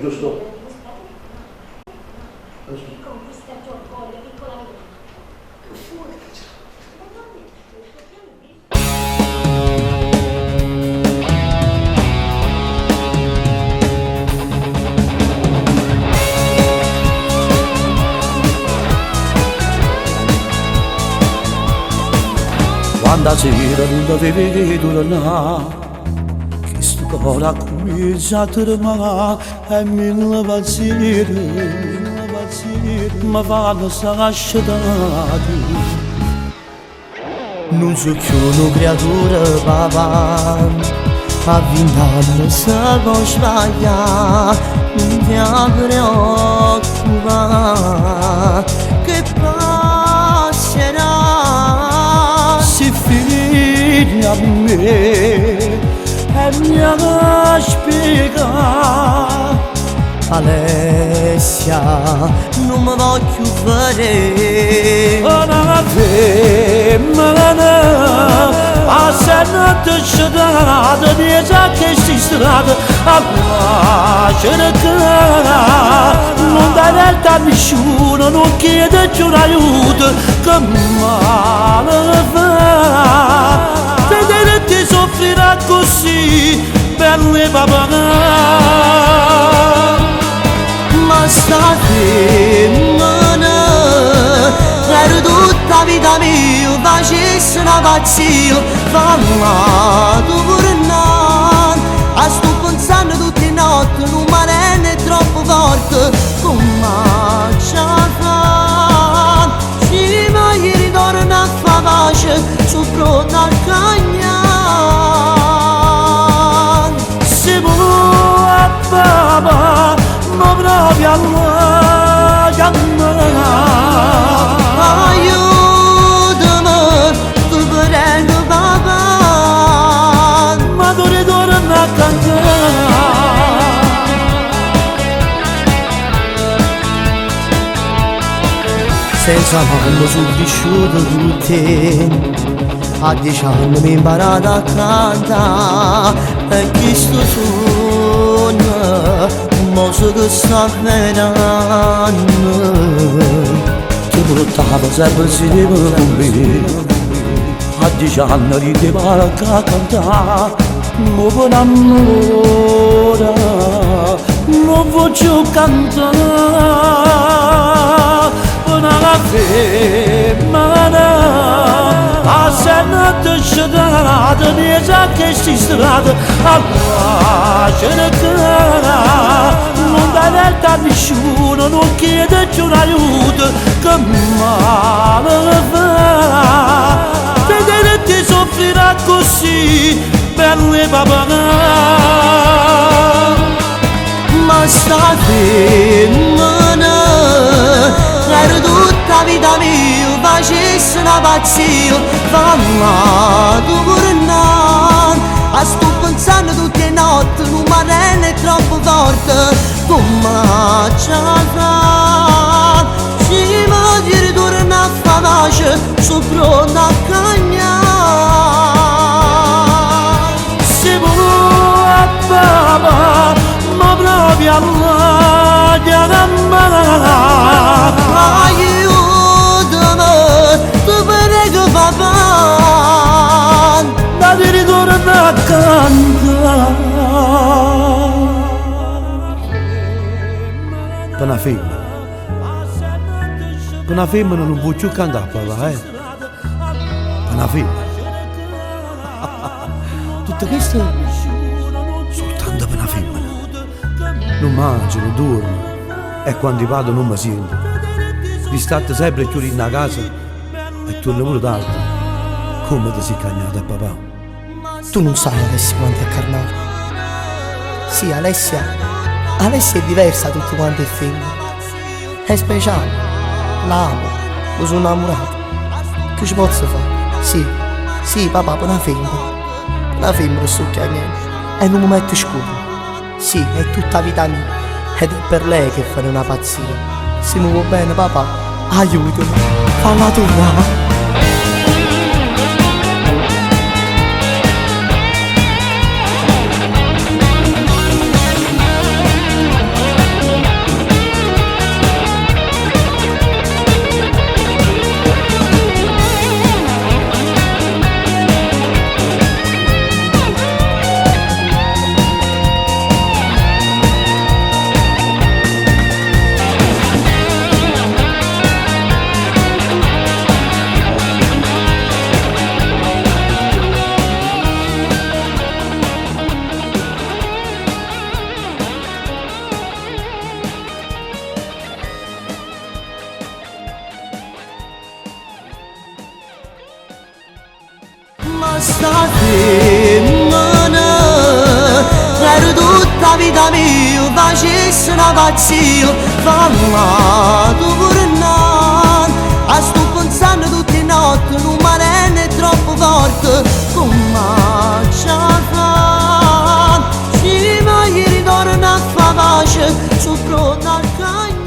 giusto? Quando sera non dovevi tornare, che sto cuore ha cominciato a tremare e mille pensieri mi fanno sacasciare. Non so più una creatura, papà, a 20 anni se può sbagliare, non ti preoccupare, che passerà. Si figlia a me e mi ha spiegato. Alessia, non mi voglio vedere. Una femmina a senno sciatata dietro che si strada a cercare. Non dai retta a nessuno, non chiede più un aiuto, che male fa vedere ti soffrirà così, belle papà. Ma sta femmina per tutta vita mia facesse una pazzia, famma tu pure no. A sto pensando tutte le notti, non mi rende troppo forte, come ci fa? Se mai ritorno a fa pace, sono pronta al cagnare. Si può a papà, ma proprio a chiamare. Aiutami, tu prego papà, Ma tu ritorna a cantare. senza mano sono cresciuto con te. A 10 anni mi ho imparato a cantare e questo sogno mo so che sta avvenendo. Ti portava sempre insieme con me, a 10 anni rideva a cantare. Ma per amore non voglio cantare. Una femmina a senno sciatata dietro che si strada a cercare. Non dai retta a nessuno, non chiede più un aiuto, che male fa vedere ti soffrirà così, belle papà. Ma sta femmina per tutta vita mia facesse una pazzia, famma tu pure no. A sto pensando tutte le notti, non mi rende troppo forte, come ci fa? Se mi ritorno a fa pace, sono pronta a cagnare. Si può a papà, ma proprio alla chiamare. Aiutami, tu prego papà, Ma ti ritorno a cantare. Per una femmina, non può più cantare papà, Per una femmina. Tutto questo soltanto per una femmina. Non mangia, non dorme, e quando vado non mi sento. Di stare sempre chiuso in casa e torno pure tardi. Come ti sei cagnata papà? tu non sai Alessia quanto è carnale. Sì, Alessia è diversa da tutte quante le femmine. È speciale, l'amo, lo sono innamorato. Che ci posso fare? Sì, papà, una femmina sto chiamando. E non mi mette scuro. Sì, è tutta vita mia. Ed è per lei che fare una pazzia. Se mi va bene, papà, aiutami, falla tornare. sta femmina per tutta vita mia facessi una pazzia famma tu pure no a sto pensando tutte le notti non mi è troppo forte come ci fa ci voglio ritornare a fa pace su pronto al cagno